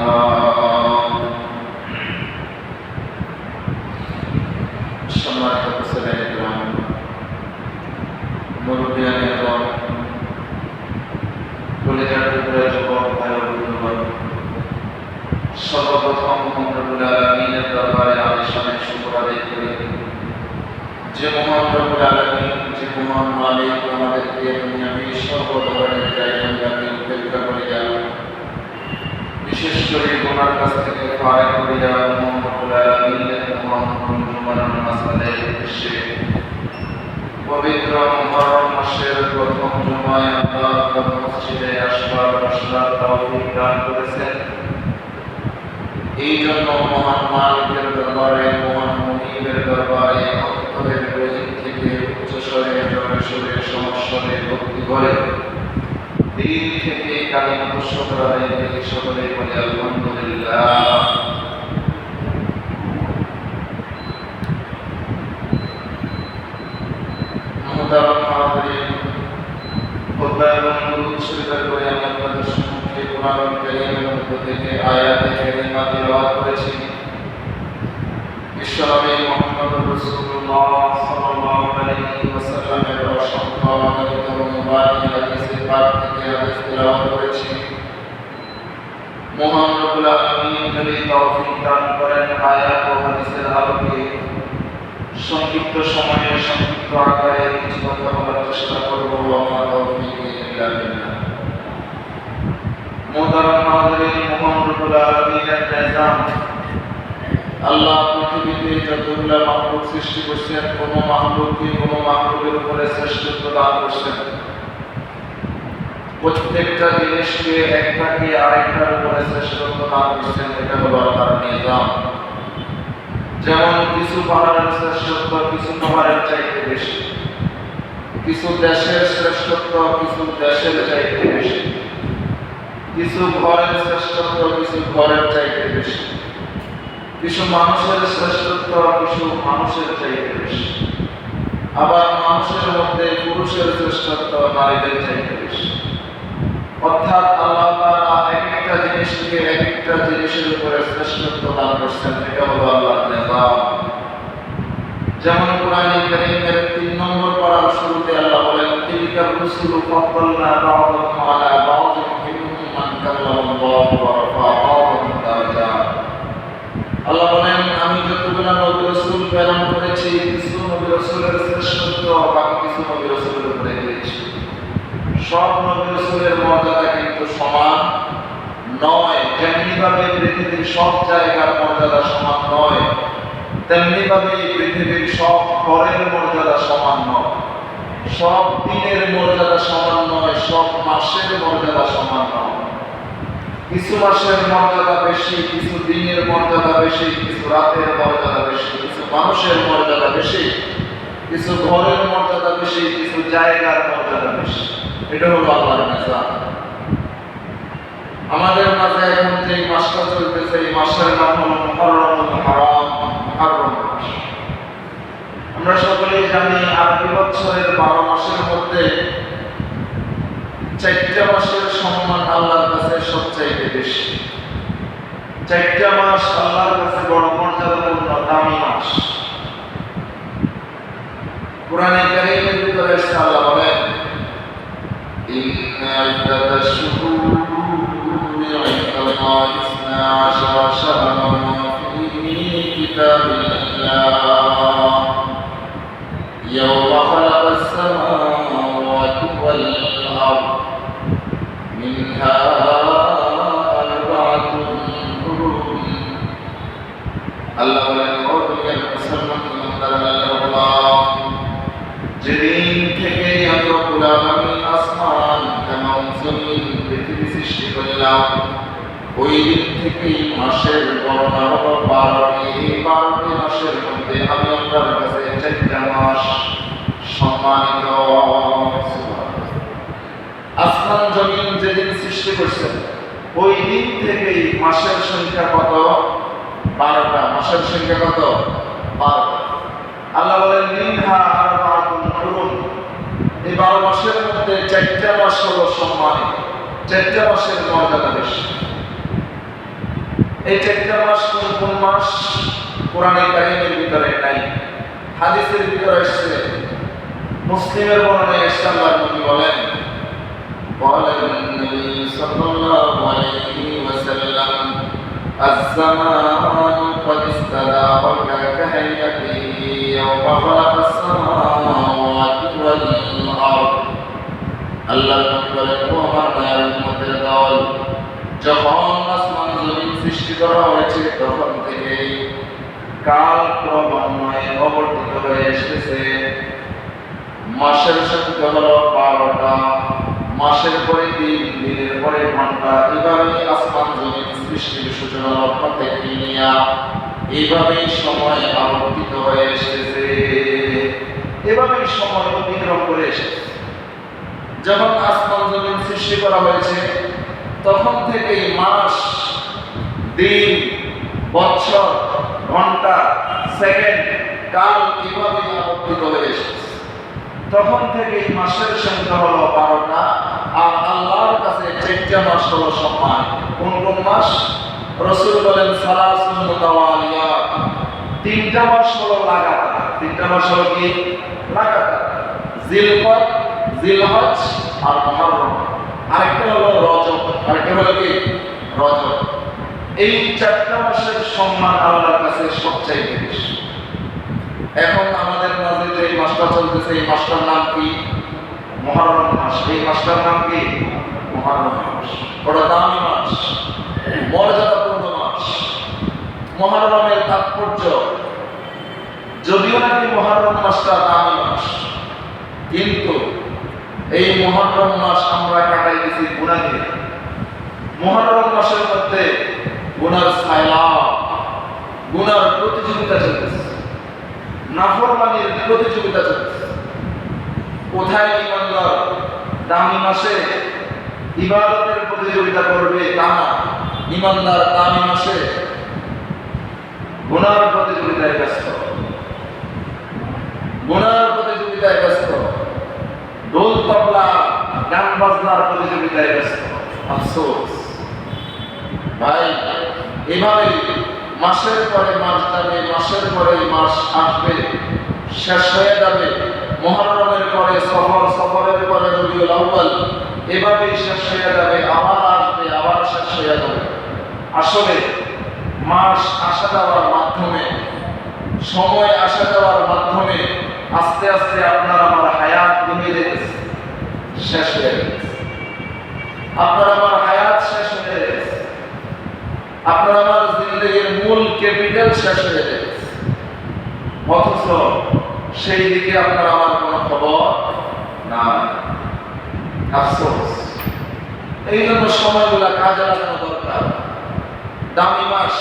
الأنهار সম্মানিত মুসলিম গ্রাম মুরব্বিয়ান এবং কলেজের টুকরা যুবক ভাই ও বন্ধুগণ, সর্বপ্রথম মহান রব্বুল আলামিনের দরবারে আলিশানের শুকর আদায় করি যে মহান রব্বুল আলামিন, যে মহান মালিক আমাদেরকে দুনিয়াবি সর্ব ধরনের জায়গাগুলোকে উপেক্ষা করে যান, বিশেষ করে গুনার কাছ থেকে ফারেক করে যান। মহান রব্বুল আলামিনের মহান জুমার নামাজের উদ্দেশ্যে পবিত্র মুহররম মাসের প্রথম জুমায় আল্লাহ মসজিদে আসবার তৌফিক দান করেছেন। এই জন্য মহান মালিকের দরবারে, মহান মুনিবের দরবারে অন্তরের গভীর থেকে উচ্চস্বরে জোরে সুরে সমস্বরে ভক্তি করে দিল থেকে কালিমাতুশ শুকর আদায় করে সকলে বলে আলহামদুলিল্লাহ। মুহতারাম হাজিরিন, খুতবা এবং দুরূদ শরীফের করে আমি আপনাদের সম্মুখে কোরআন কারীমের মধ্য থেকে আয়াতে কারিমা তিলাওয়াত করেছি। বিশ্বনবী মুহাম্মদুর রাসূলুল্লাহ সাল্লাল্লাহু আলাইহি ওয়াসাল্লামের অসংখ্য অগণিত মুবারক হাদিসের পাঠ থেকে হাদিস তিলাওয়াত করেছি। মহান রব্বুল আলামিন যদি তৌফিক দান করেন, আয়াত ও হাদিসের আলোকে সংক্ষিপ্ত সময়ে সংক্ষিপ্ত আকারে কিছু কথা বলার চেষ্টা করব। আমার তৌফিক ইল্লা বিল্লাহ। মুহতারাম হাজিরিন, মহান রব্বুল আলামিনের নিজাম, আল্লাহ পৃথিবীতে যতগুলো মাখলুক সৃষ্টি করেছেন, কোন মাখলুককে কোন মাখলুকের উপরে শ্রেষ্ঠত্ব দান করেছেন। প্রত্যেকটা জিনিসকে একটাকে আরেকটার উপরে শ্রেষ্ঠত্ব দান করেছেন। এটা হলো আল্লাহর নিজাম। যেমন কিছু পাহাড়ের শ্রেষ্ঠত্ব কিছু পাহাড়ের চাইতে বেশি, কিছু দেশের শ্রেষ্ঠত্ব কিছু দেশের চাইতে বেশি, কিছু ঘরের শ্রেষ্ঠত্ব কিছু ঘরের চাইতে বেশি, কিছু মানুষের শ্রেষ্ঠত্ব কিছু মানুষের চাইতে বেশি, আবার মানুষের মধ্যে পুরুষের শ্রেষ্ঠত্ব নারীদের চাইতে বেশি। অর্থাৎ আল্লাহ তাআলা একটা জিনিসকে একটা জিনিসের উপরে শ্রেষ্ঠত্ব দান করেছেন। এটা হলো আল্লাহর নিজাম। যেমন কোরআনে কারীমের 3 নম্বর পারার শুরুতে আল্লাহ বলেন, তিলকার রুসুলু ফাদ্দালনা বা'দাহুম আলা বা'দিন মিনহুম মান কাল্লামাল্লাহু ওয়া রাফা'a বা'দাহুম দারাজাত। আল্লাহ বলেন, আমি যতগুলো নবী রাসূল প্রেরণ করেছি, কিছু নবী রাসূলের শ্রেষ্ঠত্ব বাকি কিছু নবী রাসূলের উপরে দিয়েছি। সব নবী রাসূলের মর্যাদা কিন্তু সমান নয়। যেমনি ভাবে পৃথিবীর সব জায়গার মর্যাদা সমান নয়, তেমনি ভাবে পৃথিবীর সব ঘরের মর্যাদা সমান নয়, সব দিনের মর্যাদা সমান নয়, সব মাসের মর্যাদা সমান নয়। কিছু মাসের মর্যাদা বেশি, কিছু দিনের মর্যাদা বেশি, কিছু রাতের মর্যাদা বেশি, কিছু মানুষের মর্যাদা বেশি, কিছু ঘরের মর্যাদা বেশি, কিছু জায়গার মর্যাদা বেশি। এটা হলো আল্লাহর নিজাম। আমাদের মাঝে এখন যে মাসটা চলতেছে, এই মাসের নাম হলো মুহররমুল হারাম, মুহররম মাস। আমরা সকলেই জানি আরবি বছরের 12 মাসের মধ্যে 4টা মাসের সম্মান আল্লাহর কাছে সবচাইতে বেশি। 4টা মাস আল্লাহর কাছে বড় মর্যাদাপূর্ণ দামি মাস। কোরআনে কারীমের ভিতরে আল্লাহ বলেন, ইন্না ইদ্দাতাশ শুহুরি ইনদাল্লাহি 12 শাহরান ফি কিতাবিল্লাহ ইয়াওমা খালাকাস সামাওয়াতি ওয়াল আরদ মিনহা আরবা'তুন হুরুম। আল্লাহ বলেন, ও দুনিয়ার মুসলমান ইমানদার, যেদিন থেকে আমি রব্বুল আলামিন আসমান এবং জমিন পৃথিবী সৃষ্টি করলাম, ওই দিন থেকেই মাসের গণনা হলো 12টি। এই 12টি মাসের মধ্যে আমি আপনার কাছে 4টা মাস সম্মানিত। আসমান জমিন যেদিন সৃষ্টি করছেন, ওই দিন থেকেই মাসের সংখ্যা কত? 12টা। মাসের সংখ্যা কত? 12টা। আল্লাহ বলেন, মিনহা আরবা'তুন হুরুম। এই 12 মাসের মধ্যে 4টা মাস হলো সম্মানিত, 4টা মাসের মর্যাদা বেশি। এই চারটা মাস কোন কোন মাস কোরআনে কারীমের ভিতরে নাই, হাদিসের ভিতরে এসেছে। মুসলিমের বর্ণনায় এসেছে, আল্লাহর নবী বলেন قال النبي صلى الله عليه وسلم الزمان قد استدار كهيئته يوم خلق السماوات والأرض আল্লাহর নবী বলেন, ও আমার দয়াল উম্মতের দল, যখন আসমান জমিন সৃষ্টি করা হয়েছে তখন থেকেই কাল ক্রমান্বয়ে অবর্তিত হয়ে এসেছে। মাসের সংখ্যা হলো 12টা, মাসের পরে দিন, দিনের পরে ঘন্টা, এভাবেই আসমান জমিন সৃষ্টির সূচনা লগ্ন থেকে নিয়ে এইভাবেই সময় আবর্তিত হয়ে এসেছে, এভাবেই সময় অতিক্রম করে এসেছে। যখন আসমান জমিন সৃষ্টি করা হয়েছে তখন থেকেই মাস, দিন, বছর, ঘন্টা, সেকেন্ড, কাল এভাবেই আবর্তিত হয়ে এসেছে। তখন থেকে মাসের সংখ্যা হলো 12টা, আর আল্লাহর কাছে 4টা মাস হলো সম্মান। কোন কোন মাস? রাসূল বলেন সালাসুন মুতাওয়ালিয়া, 3টা মাস হলো লাগাতার। 3টা মাস হলো কি? লাগাতার। জিলকদ, জিলহজ আর মুহররম। আরেকটা হলো রজব। আরেকটা হলো কি? রজব। এই 4টা মাসের সম্মান আল্লাহর কাছে সবচাইতে বেশি। এখন আমাদের মাঝে যে মাসটা চলতেছে, এই মাসটার নাম কি? মুহররম মাস। এই মাসটার নাম কি? মুহররম মাস। বড় দামি মাস, মর্যাদাপূর্ণ মাস। মুহররমের তাৎপর্য, যদিও নাকি মুহররম মাসটা দামি মাস, কিন্তু এই মুহররম মাস আমরা কাটাই দিছি গুনাহ দিয়ে। মুহররম মাসের মধ্যে গুনার সাইলাব, গুনার প্রতিযোগিতা চলতেছে, নাফরমানির প্রতিযোগিতা চলছে। কোথায় ইমানদার দামি মাসে ইবাদতের প্রতিযোগিতা করবে তা না, ইমানদার দামি মাসে গুনার প্রতিযোগিতায় ব্যস্ত, গুনার প্রতিযোগিতায় ব্যস্ত, ঢোল তবলা গান বাজনার প্রতিযোগিতায় ব্যস্ত। আফসোস ভাই, এভাবেই মাসের পরে মাস যাবে, মাসের পরে মাস আসবে, শেষ হয়ে যাবে। মুহররমের পরে সফর, সফরের পরে রবিউল আউয়াল, এভাবেই শেষ হয়ে যাবে, আবার আসবে, আবার শেষ হয়ে যাবে। আসলে মাস আসা যাওয়ার মাধ্যমে, সময় আসা যাওয়ার মাধ্যমে আস্তে আস্তে আপনার আমার হায়াত কমে যেতেছে, শেষ হয়ে গেছে। আপনার আমার হায়াত শেষ হয়ে গেছে, আপনার আমার জিন্দেগির মূল ক্যাপিটাল শেষ হয়ে গেছে। অথচ সেই দিকে আপনার আমার কোনো খবর নাই। আফসোস। এই জন্য সময়গুলা কাজে লাগানো দরকার। দামি মাস,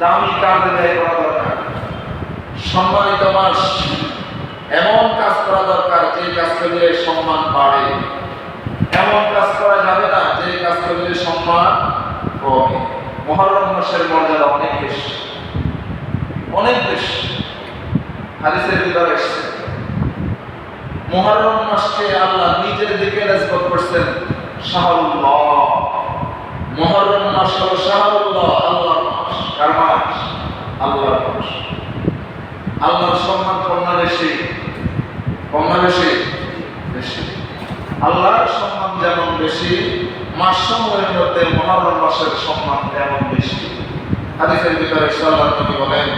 দামি কাজে ব্যয় করা দরকার। সম্মানিত মাস, এমন কাজ করা দরকার যে কাজ করলে সম্মান বাড়ে। এমন কাজ করা যাবে না যে কাজ করলে সম্মান কমে। মুহররম মাসের মর্যাদা অনেক বেশি, অনেক বেশি। হাদিসের ভিতরে এসেছে মুহররম মাসকে আল্লাহ নিজের দিকে নিসবত করছেন শাহরুল্লাহ। মুহররম মাস হলো শাহরুল্লাহ, আল্লাহর মাস। কার মাস? আল্লাহর মাস। আল্লাহর সম্মান কম না বেশি? কম না বেশি? বেশি। আল্লাহর সম্মান যেমন বেশি, মাস সমূহের মধ্যে মুহররম মাসের সম্মান তেমন বেশি। হাদিসের ভিতরে আল্লাহর নবী বলেন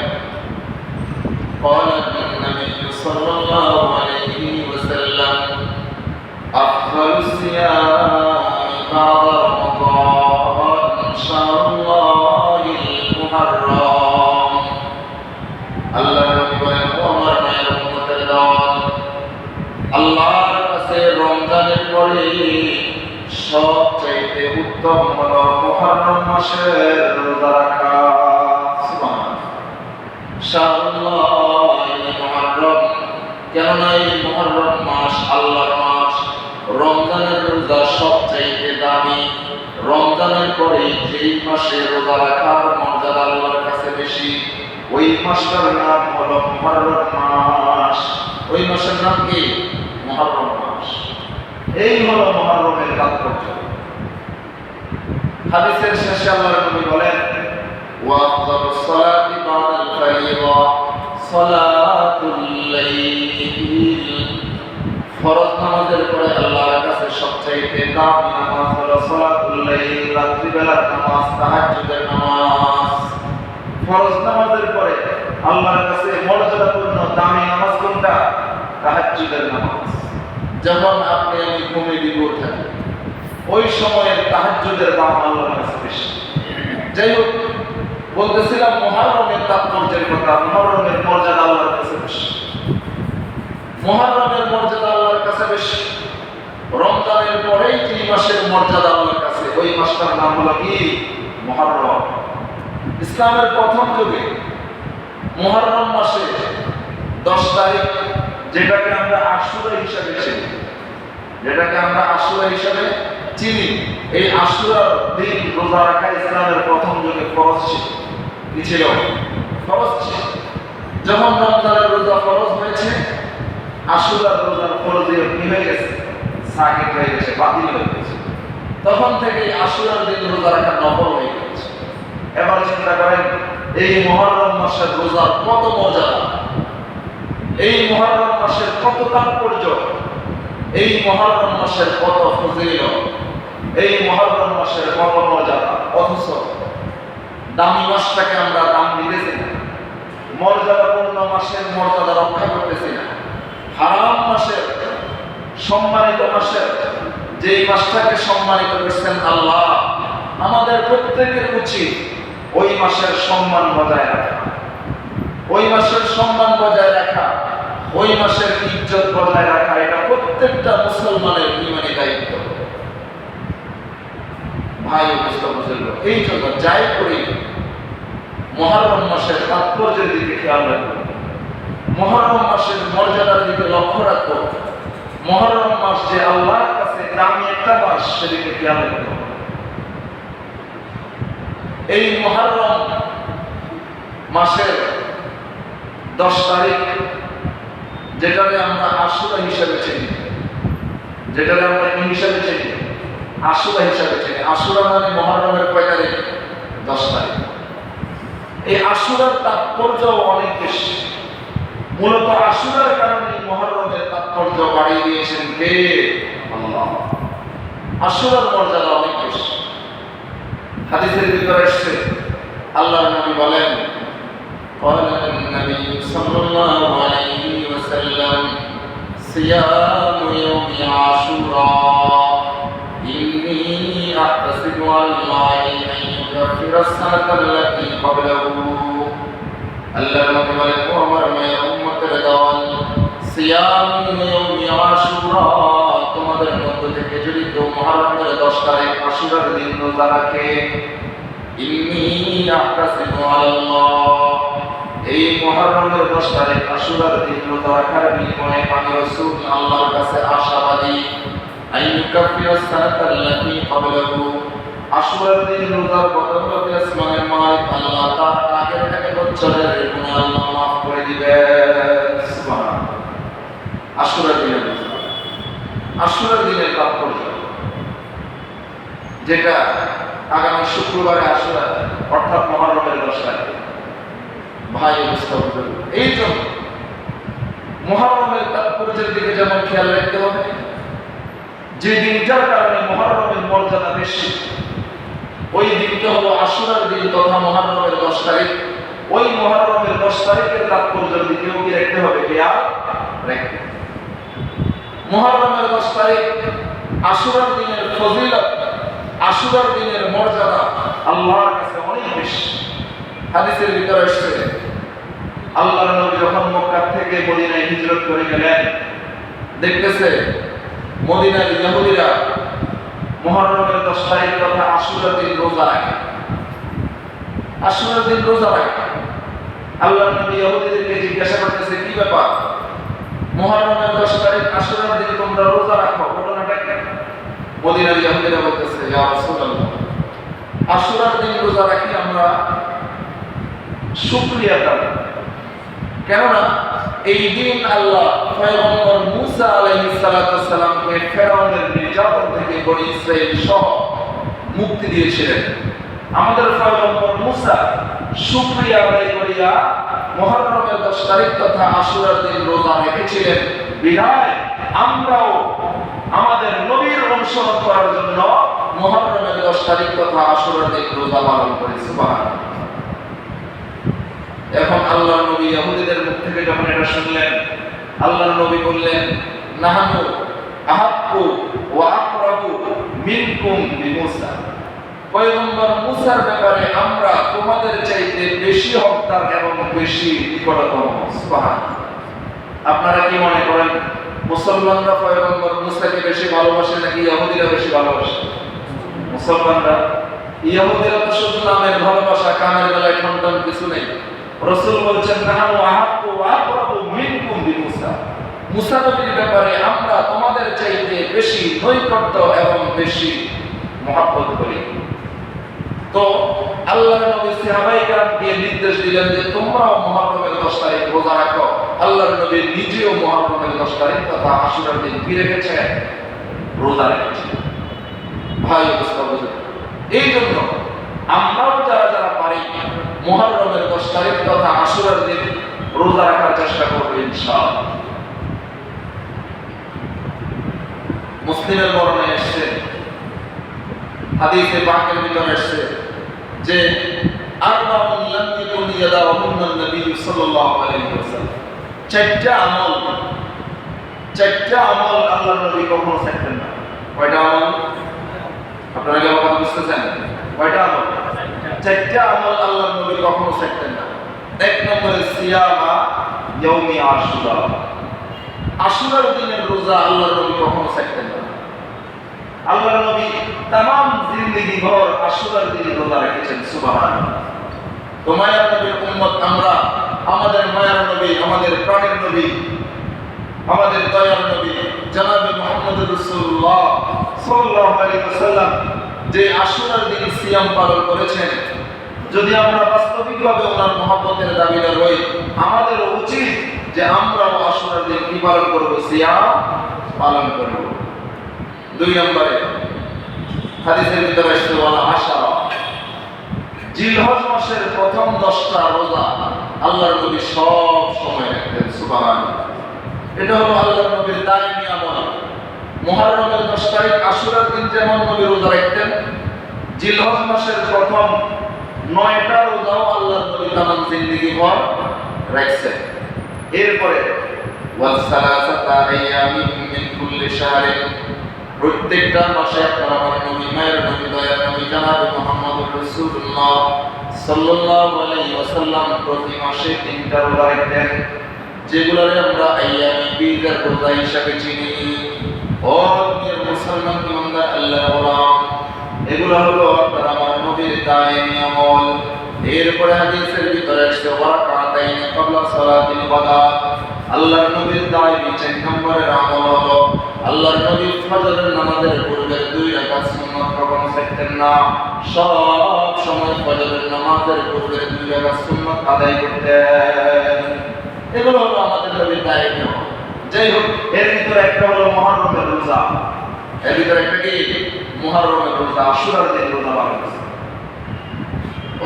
قال النبي صلى الله عليه وسلم أفضل الصيام بعد رمضان شهر الله المحرم আল্লাহর নবী বলেন, ও আমার মায়ের উম্মতের দল, আল্লাহর কাছে রমজানের পরে সবচাইতে উত্তম হলো মুহররম মাসের রোজা রাখা। সুবহানাল্লাহ। শাহরুল্লাহ মুহররম, কেননা এই মুহররম মাস আল্লাহর মাস। রমজানের রোজা সবচাইতে দামি। রমজানের পরে যেই মাসে রোজা রাখার মর্যাদা আল্লাহর কাছে বেশি, ওই মাসটার নাম হলো মুহররম মাস। ওই মাসের নাম কি? মুহররম মাস। এই হলো মুহররমের তাৎপর্য। হাদিসের শেষে আল্লাহর নবী বলেন وأفضل الصلاة بعد الفريضة صلاة الليل ফরজ নামাজের পরে আল্লাহর কাছে সবচেয়ে দামি নামাজ হলো সালাতুল লাইল, রাত্রিবেলার নামাজ, তাহাজ্জুদের নামাজ। ফরজ নামাজের পরে আল্লাহর কাছে মর্যাদাপূর্ণ দামি নামাজ কোনটা? তাহাজ্জুদের নামাজ। যখন আপনি আমি ঘুমে বিভোর থাকি, ওই সময়ের তাহাজ্জুদের দাম আল্লাহর কাছে বেশি। যাই হোক, বলতেছিলাম মুহররমের তাৎপর্যের কথা। মুহররমের মর্যাদা আল্লাহর কাছে বেশি। মুহররমের মর্যাদা আল্লাহর কাছে বেশি। রমজানের পরেই যে মাসের মর্যাদা আল্লাহর কাছে, ওই মাসটার নাম হলো কি? মুহররম। ইসলামের প্রথম যুগে মুহররম মাসে 10 তারিখ, যেটাকে আমরা আশুরা হিসাবে চিনি, এই আশুরার দিন রোজা রাখা ইসলামের প্রথম যুগে ফরজ ছিল। কি ছিল? ফরজ ছিল। যখন রমজানের রোজা ফরজ হয়েছে, আশুরার রোজার ফরজিয়ত কি হয়ে গেছে? সাকিত হয়ে গেছে, বাতিল হয়ে গেছে। তখন থেকে আশুরার দিন রোজা রাখা নফল হয়ে গেছে। এবার চিন্তা করেন, এই মুহররম মাসের রোজার কত মর্যাদা, এই মুহররম মাসের কত তাৎপর্য, এই মুহররম মাসের কত ফজিলত, এই মুহররম মাসের কত মর্যাদা। অথচ দামি মাসটাকে আমরা দাম দিতেছি না, মর্যাদাপূর্ণ মাসের মর্যাদা রক্ষা করতেছি না। হারাম মাসের, সম্মানিত মাসের, যেই মাসটাকে সম্মানিত করেছেন আল্লাহ, আমাদের প্রত্যেকের উচিত ওই মাসের সম্মান বজায় রাখা, ওই মাসের সম্মান বজায় রাখা, ওই মাসের ইজ্জত বজায় রাখা। এটা প্রত্যেকটা মুসলমানের ঈমানি দায়িত্ব। ভাই বুঝলো, এই জন্য যাই করি মুহররম মাসের তাৎপর্যের দিকে খেয়াল রাখবো, মুহররম মাসের মর্যাদার দিকে লক্ষ্য রাখবো। মুহররম মাস যে আল্লাহর কাছে দামি একটা মাস, সেদিকে খেয়াল রাখবো। এই মুহররম মাসের 10 তারিখ, যেটাকে আমরা আশুরা হিসাবে চিনি, আশুরা হিসাবে চিনি। আশুরা মানে মুহররমের কয় তারিখ? 10 তারিখ। এই আশুরার তাৎপর্য অনেক বেশি। মূলত আশুরার কারণে মুহররমের তাৎপর্য বাড়িয়ে দিয়েছেন কে? আল্লাহ। আশুরার মর্যাদা অনেক বেশি। হাদিসের ভিতরে এসেছে, আল্লাহর নবী বলেন, قال النبي صلى الله عليه وسلم صيام يوم عاشوراء إني أحتسب على الله أن يكفر السنة التي قبله। আল্লাহর নবী বলেন, ও আমার মেয়ে উম্মতের দল, সিয়াম ইয়াউমি আশুরা, তোমাদের মধ্য থেকে যদি কেউ মুহররমের 10 তারিখ আশুরার দিন রোজা রাখে, ইন্নী আহতাসিবু আলাল্লাহ, এই মুহররমের 10 তারিখ আশুরার দিন রোজা রাখার বিনিময়ে আমি রাসূল আল্লাহর কাছে আশাবাদী, আইয়ুকাফিরাস সানাতাল্লাতী ক্বাবলাহু, আশুরার দিন রোজার বদৌলতে আসমানের মালিক আল্লাহ তার আগের এক বছরের গুনাহ আল্লাহ মাফ করে দিবেন। সুবহানাল্লাহ। আশুরার দিনের রোজা, আশুরার দিনের তাৎপর্য, যেটা আগামী শুক্রবারে আশুরা, অর্থাৎ মুহররমের 10 তারিখ। ভাই বুঝতে, এই জন্য মুহররমের তাৎপর্যের দিকে যেমন খেয়াল রাখতে হবে, যে দিনটার কারণে মুহররমের মর্যাদা বেশি, ওই দিনটা হলো আশুরার দিন তথা মুহররমের 10 তারিখ। ওই মুহররমের 10 তারিখের তাৎপর্যের দিকেও কি রাখতে হবে? খেয়াল রাখতে। মুহররমের 10 তারিখ আশুরার দিনের ফজিলত, আশুরার দিনের মর্যাদা আল্লাহর কাছে অনেক বেশি। হাদিসের ভিতরে এসেছে, আল্লাহর নবী যখন মক্কা থেকে মদিনায় হিজরত করে গেলেন, দেখতেছে মদিনার ইহুদিরা মুহররমের 10 তারিখ তথা আশুরার দিন রোজা রাখে, আশুরার দিন রোজা রাখে। আল্লাহর নবী ইহুদিদেরকে জিজ্ঞাসা করতেছে, কি ব্যাপার, মুহররমের 10 তারিখ আশুরার দিন তোমরা রোজা রাখো, ঘটনাটা কি? মদিনার ইহুদিরা বলতেছে, ইয়া রাসূলুল্লাহ, আশুরার দিন রোজা রাখি আমরা শুকরিয়া আদায়, কেননা এই দিন আল্লাহ পয়গম্বর মুসা আলাইহিস সালামকে ফেরাউনের নির্যাতন থেকে বনি ইসরাইল সহ মুক্তি দিয়েছিলেন। আমাদের পয়গম্বর মুসা শুকরিয়া আদায় করিয়া মুহররমের 10 তারিখ তথা আশুরার দিন রোজা রেখেছিলেন। বিদায় আমরাও আমাদের নবীর অনুসরণ করার জন্য মুহররমের 10 তারিখ তথা আশুরার দিন রোজা পালন করি। সুবহানাল্লাহ। এখন আল্লাহর নবী ইহুদিদের মুখ থেকে যখন এটা শুনলেন, আল্লাহর নবী বললেন, নাহানু আহাক্কু ওয়া আকরাবু মিনকুম বিমূসা। পয়গম্বর মুসার ব্যাপারে আমরা তোমাদের চাইতে বেশি হকদার এবং বেশি নিকটতম। সুবহানাল্লাহ। আপনারা কি মনে করেন মুসলমানরা পয়গম্বর মুসাকে বেশি ভালোবাসে নাকি ইহুদিরা বেশি ভালোবাসে? মুসলমানরা। ইহুদিরা তো শুধু নামের ভালোবাসা, কামের বেলায় ঠনঠন কিছু নেই। রাসূল বলছেন, নাহানু আহাক্কু ওয়া আকরাবু মিনকুম বিমূসা। মুসা নবীর ব্যাপারে আমরা তোমাদের চাইতে বেশি নৈকট্য এবং বেশি মহব্বত করি। তো আল্লাহর নবী সাহাবায়ে কেরামকে নির্দেশ দিলেন যে তোমরাও মুহররমের 10 তারিখ রোজা রাখো। আল্লাহর নবী নিজেও মুহররমের 10 তারিখ তথা আশুরার দিন কি রেখেছেন? রোজা রেখেছেন। ভাই অবস্থা বুঝুন। এই জন্য আমরাও যারা যারা পারি মুহররমের 10 তারিখ তথা আশুরার দিন রোজা রাখার চেষ্টা করব ইনশাআল্লাহ। মুসলিমের বর্ণনায় এসেছে, হাদিসে পাকের ভিতরে এসেছে যে আরবাউন লাম ইয়াকুন ইয়াদাউহুন্নান নবী সাল্লাল্লাহু আলাইহি ওয়াসাল্লাম। চারটা আমল আল্লাহর নবী কখনো ছাড়তেন না। কয়টা আমল? আপনারা কি কথা বুঝতেছেন? কয়টা আমল? চারটা আমল আল্লাহর নবী কখনো ছাড়তেন না। এক নম্বরে সিয়ামা ইয়াউমি আশুরা। আশুরার দিনের রোজা আল্লাহর নবী কখনো ছাড়তেন না। আল্লাহর নবী तमाम জিন্দেগি ভর আশুরার দিন রোজা রেখেছেন। সুবহানাল্লাহ। তো মায়ার নবীর উম্মত আমরা, আমাদের মায়ার নবী, আমাদের প্রাণের নবী, আমাদের দয়ার নবী জনাবে মুহাম্মদুর রাসূলুল্লাহ সাল্লাল্লাহু আলাইহি ওয়াসাল্লাম যে আশুরার দিন সিয়াম পালন করেছেন, যদি আমরা বাস্তবিকভাবে ওনার মহব্বতের দাবিদার হই, আমাদের উচিত যে আমরাও আশুরার দিন কি পালন করব? সিয়াম পালন করব। দুই নম্বরে হাদিসের ভিতরে এসেছে বলা আশারা, জিলহজ মাসের প্রথম 10টা রোজা আল্লাহর নবী সব সময় রাখতেন। সুবহানাল্লাহ। এটা হলো আল্লাহর নবীর দায়মি আমল। মুহররমের 10 তারিখ আশুরার দিন যেমন নবী রোজা রাখতেন, জিলহজ মাসের প্রথম 9টা রোজাও আল্লাহর নবী তামাম জিন্দেগি ভর রাখছেন। এরপরে ওয়াস সালাসাতা আইয়ামিন মিন কুল্লি শাহরিন, প্রত্যেকটা মাসে আপনারা আমার নবী, মায়ের নবী, দয়ার নবী জনাবে মুহাম্মদুর রাসূলুল্লাহ সাল্লাল্লাহু আলাইহি ওয়াসাল্লাম প্রতি মাসে 3টা রোজা রাখতেন, যেগুলোরে আমরা আইয়ামি বীজের রোজা হিসাবে চিনি। ও দুনিয়ার মুসলমান ইমানদার আল্লাহর গোলাম, এগুলো হলো আপনারা আমার নবীর দায়মি আমল। এরপরে হাদিসের ভিতরে এসেছে ওয়ারাকাতাইন ক্বাবলা সালাতিল ওয়াদা। আল্লাহর নবীর দায়মি 4 নম্বরের আমল হলো আল্লাহর নবী ফজরের নামাজের পূর্বে 2 রাকাত সুন্নাত কখনো ছাড়তেন না। সব সময় ফজরের নামাজের পূর্বে 2 রাকাত সুন্নাত আদায় করতেন। এগুলো হলো আমাদের নবীর দায়মি আমল। যাই হোক, এর ভিতরে একটা হলো মুহররমের রোজা। এর ভিতরে একটা কি? মুহররমের রোজা, আশুরার দিন রোজা পালন করেন।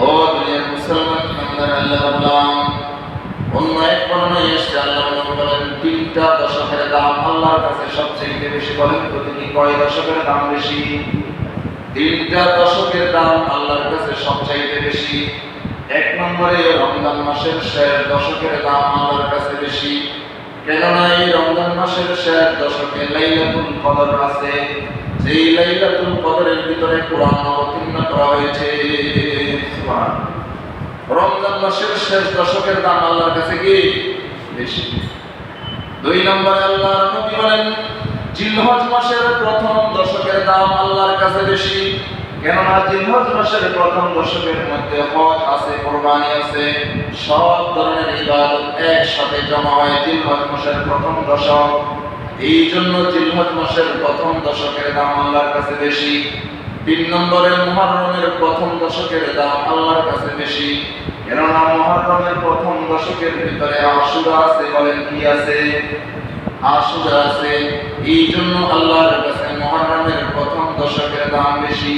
ও দুনিয়ার মুসলমান ইমানদার আল্লাহর গোলাম, অন্য এক বর্ণনায় এসেছে আল্লাহর নবী বলেন 3টা দশকের দাম আল্লাহর কাছে সবচেয়ে বেশি। বলেন তো তিনি কয় দশকের দাম বেশি? 3টা দশকের দাম আল্লাহর কাছে সবচেয়ে বেশি। এক নম্বরে রমজান মাসের শেষ দশকের দাম আল্লাহর কাছে বেশি। কেননা এই রমজান মাসের শেষ দশকে লাইলাতুল কদর আছে, যেই লাইলাতুল কদরের ভিতরে কোরআন অবতীর্ণ করা হয়েছে। সুবহানাল্লাহ। রমজান মাসের শেষ দশকের দাম আল্লাহর কাছে কি বেশি। 2 নম্বরে আল্লাহর নবী বলেন জিলহজ মাসের প্রথম দশকের দাম আল্লাহর কাছে বেশি। কেননা জিলহজ মাসের প্রথম দশকের মধ্যে হজ আছে, কুরবানি আছে, সব ধরনের ইবাদত একসাথে জমা হয় জিলহজ মাসের প্রথম দশক। এই জন্য জিলহজ মাসের প্রথম দশকের দাম আল্লাহর কাছে বেশি। 3 নম্বরে মুহররমের প্রথম দশকের দাম আল্লাহর কাছে বেশি। কেননা মুহররমের প্রথম দশকের ভিতরে আশুরা আছে। বলেন কি আছে? আশুরা আছে। এই জন্য আল্লাহর কাছে মুহররমের প্রথম দশকের দাম বেশি।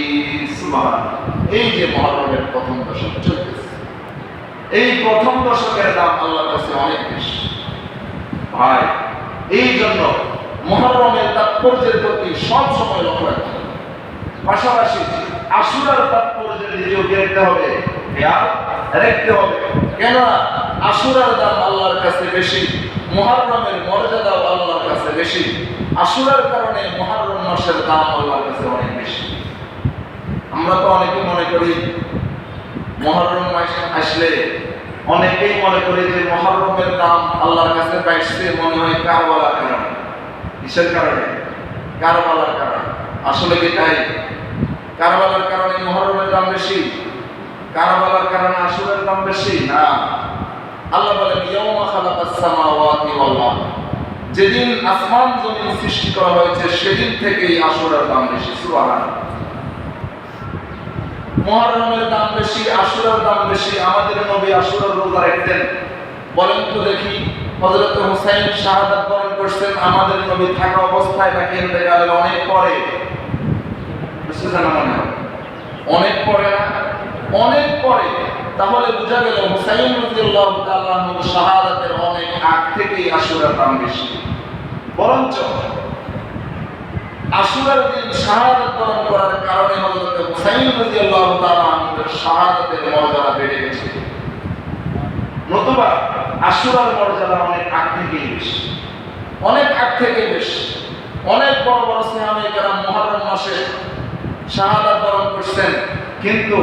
সুবহানাল্লাহ। এই যে মুহররমের প্রথম দশক চলতেছে, এই প্রথম দশকের দাম আল্লাহর কাছে অনেক বেশি। ভাই, এই জন্য মুহররমের তাৎপর্যের প্রতি সব সময় লক্ষ্য রাখতে হবে। পাশাপাশি আশুরার তাৎপর্যের দিকেও দেখতে হবে, খেয়াল রাখতে হবে। কেননা আশুরার দাম আল্লাহর কাছে বেশি, মুহররমের মর্যাদাও আল্লাহর কাছে বেশি। আশুরার কারণে মুহররম মাসের দাম আল্লাহর কাছে অনেক বেশি। আমরা তো অনেকে মনে করি মুহররম মাস আসলে অনেকেই মনে করি যে মুহররমের দাম আল্লাহর কাছে বেশি, মনে হয় কারবালার কারণে। কিসের কারণে? কারবালার কারণে। আসলে কি তাই? কারবালার কারণে মুহররমের দাম বেশি? কারবালার কারণে আশুরার দাম বেশি? না। আল্লাহ বলেন ইয়াউমা খালাকাস সামাওয়াতি ওয়াল আরদ, যেদিন আসমান জমিন সৃষ্টি করা হয়েছে সেদিন থেকেই আশুরার দাম বেশি। সুবহানাল্লাহ। মুহররমের দাম বেশি, আশুরার দাম বেশি। আমাদের নবী আশুরার রোজা রাখতেন। বলেন তো দেখি, হযরত হুসাইন শাহাদাত বরণ করছেন আমাদের নবী থাকা অবস্থায় নাকি ইন্তেকালের অনেক পরে? বুঝছেন না? মনে হয় অনেক পরে না? অনেক পরে। তাহলে বোঝা গেল হুসাইন রাদিয়াল্লাহু তাআলা আনহু শাহাদাতের অনেক আগ থেকেই আশুরার দাম বেশি। বরঞ্চ আশুরার দিন শাহাদাত বরণ করার কারণে হযরত হুসাইন রাদিয়াল্লাহু তাআলা আনহুর শাহাদাতের মর্যাদা বেড়ে গেছে। নতুবা আশুরার মর্যাদা অনেক আগ থেকেই বেশি, অনেক আগ থেকেই বেশি। অনেক বড় বড় সাহাবায়ে কেরাম মুহররম মাসে শাহাদাত বরণ করছেন, কিন্তু